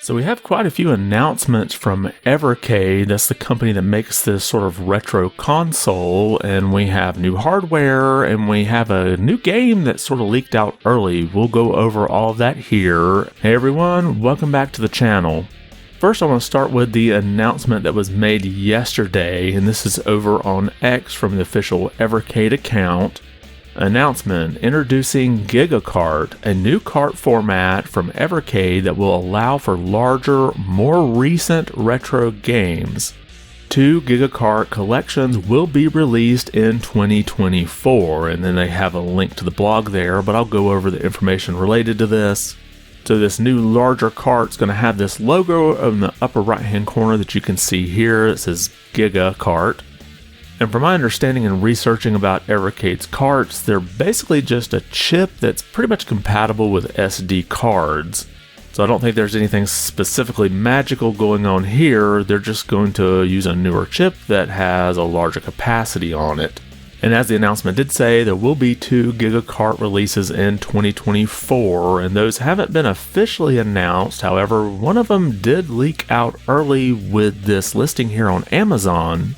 So we have quite a few announcements from Evercade. That's the company that makes this sort of retro console, and we have new hardware, and we have a new game that sort of leaked out early. We'll go over all of that here. Hey everyone, welcome back to the channel. First, I want to start with the announcement that was made yesterday, and this is over on X from the official Evercade account. Announcement introducing Giga Cart, a new cart format from Evercade that will allow for larger, more recent retro games. 2 Giga Cart collections will be released in 2024, and then they have a link to the blog there, but I'll go over the information related to this. So this new larger cart's going to have this logo in the upper right hand corner that you can see here. It says Giga Cart. And from my understanding and researching about Evercade's carts, they're basically just a chip that's pretty much compatible with SD cards. So I don't think there's anything specifically magical going on here. They're just going to use a newer chip that has a larger capacity on it. And as the announcement did say, there will be 2 Giga Cart releases in 2024, and those haven't been officially announced. However, one of them did leak out early with this listing here on Amazon.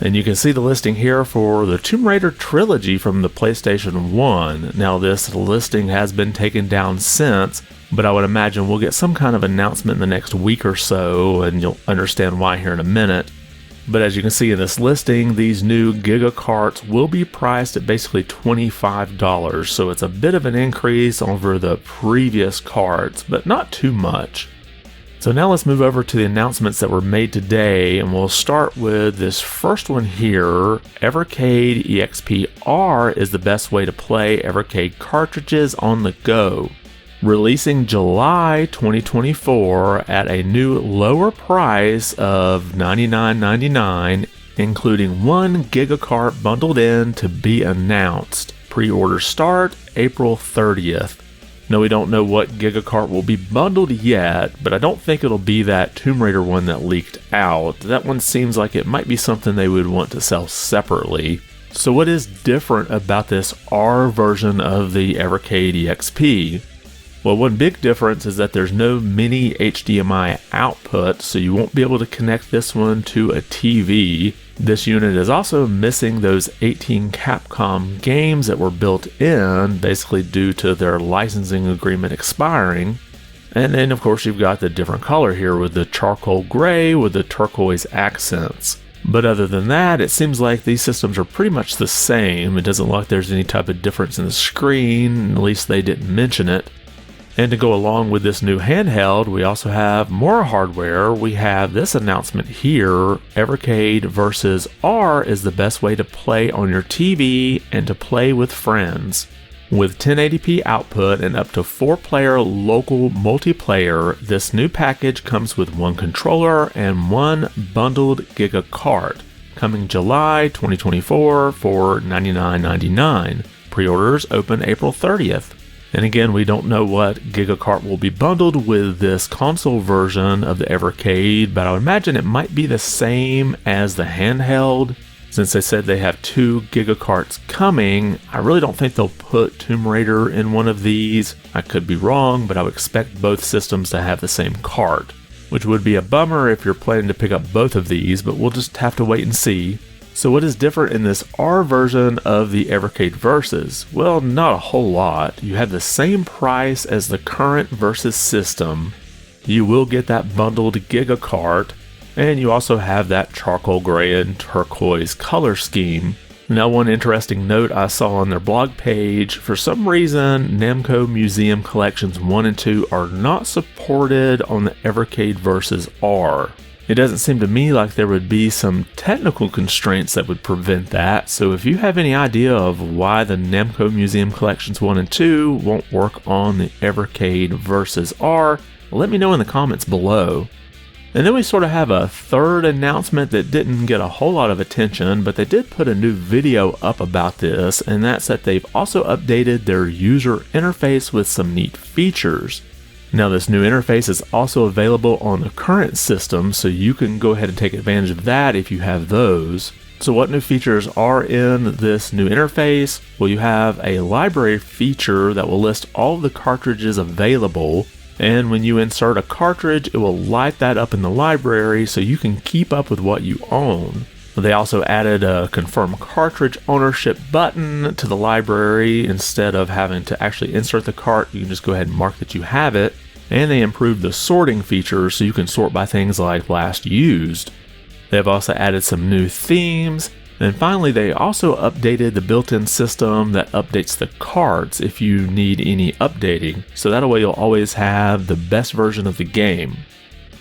And you can see the listing here for the Tomb Raider trilogy from the PlayStation 1. Now this listing has been taken down since, but I would imagine we'll get some kind of announcement in the next week or so, and you'll understand why here in a minute. But as you can see in this listing, these new Giga Carts will be priced at basically $25, so it's a bit of an increase over the previous carts, but not too much. So now let's move over to the announcements that were made today, and we'll start with this first one here. Evercade exp-r is the best way to play Evercade cartridges on the go. Releasing July 2024 at a new lower price of $99.99, including 1 Giga Cart bundled in to be announced. Pre-order start April 30th. Now we don't know what Giga Cart will be bundled yet, but I don't think it'll be that Tomb Raider one that leaked out. That one seems like it might be something they would want to sell separately. So what is different about this R version of the Evercade EXP? Well, one big difference is that there's no mini HDMI output, so you won't be able to connect this one to a TV. This unit is also missing those 18 Capcom games that were built in, basically due to their licensing agreement expiring. And then, of course, you've got the different color here with the charcoal gray with the turquoise accents. But other than that, it seems like these systems are pretty much the same. It doesn't look like there's any type of difference in the screen, at least they didn't mention it. And to go along with this new handheld, we also have more hardware. We have this announcement here. Evercade versus R is the best way to play on your TV and to play with friends. With 1080p output and up to 4-player local multiplayer, this new package comes with 1 controller and 1 bundled Giga Cart. Coming July 2024 for $99.99. Pre-orders open April 30th. And again, we don't know what Giga Cart will be bundled with this console version of the Evercade, but I would imagine it might be the same as the handheld. Since they said they have 2 Giga Carts coming, I really don't think they'll put Tomb Raider in one of these. I could be wrong, but I would expect both systems to have the same cart, which would be a bummer if you're planning to pick up both of these, but we'll just have to wait and see. So what is different in this R version of the Evercade Versus? Well, not a whole lot. You have the same price as the current Versus system. You will get that bundled Giga Cart, and you also have that charcoal gray and turquoise color scheme. Now, one interesting note I saw on their blog page, for some reason, Namco Museum Collections 1 and 2 are not supported on the Evercade Versus R. It doesn't seem to me like there would be some technical constraints that would prevent that, so if you have any idea of why the Namco Museum Collections 1 and 2 won't work on the Evercade Versus R, let me know in the comments below. And then we sort of have a third announcement that didn't get a whole lot of attention, but they did put a new video up about this, and that's that they've also updated their user interface with some neat features. Now this new interface is also available on the current system, so you can go ahead and take advantage of that if you have those. So what new features are in this new interface? Well, you have a library feature that will list all of the cartridges available. And when you insert a cartridge, it will light that up in the library so you can keep up with what you own. They also added a confirm cartridge ownership button to the library. Instead of having to actually insert the cart, you can just go ahead and mark that you have it. And they improved the sorting feature so you can sort by things like last used. They have also added some new themes. And finally, they also updated the built-in system that updates the carts if you need any updating. So that way you'll always have the best version of the game.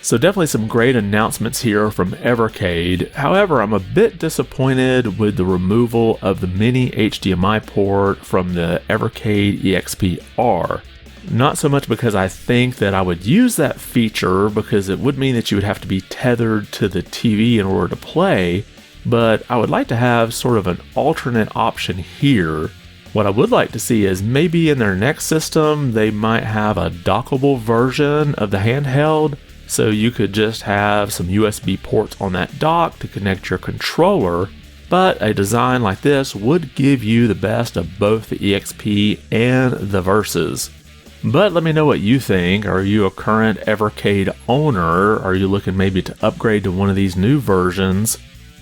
So definitely some great announcements here from Evercade. However, I'm a bit disappointed with the removal of the mini HDMI port from the Evercade exp-r. Not so much because I think that I would use that feature, because it would mean that you would have to be tethered to the TV in order to play, but I would like to have sort of an alternate option here. What I would like to see is maybe in their next system they might have a dockable version of the handheld, so you could just have some USB ports on that dock to connect your controller, but a design like this would give you the best of both the EXP and the Versus. But let me know what you think. Are you a current Evercade owner? Are you looking maybe to upgrade to one of these new versions?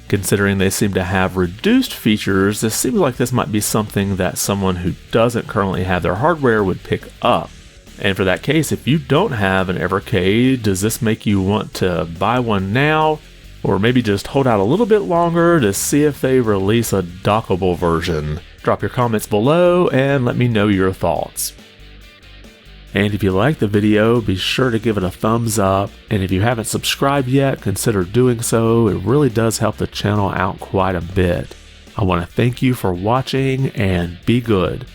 Considering they seem to have reduced features, this seems like this might be something that someone who doesn't currently have their hardware would pick up. And for that case, if you don't have an Evercade, does this make you want to buy one now? Or maybe just hold out a little bit longer to see if they release a dockable version? Drop your comments below and let me know your thoughts. And if you liked the video, be sure to give it a thumbs up. And if you haven't subscribed yet, consider doing so. It really does help the channel out quite a bit. I want to thank you for watching and be good.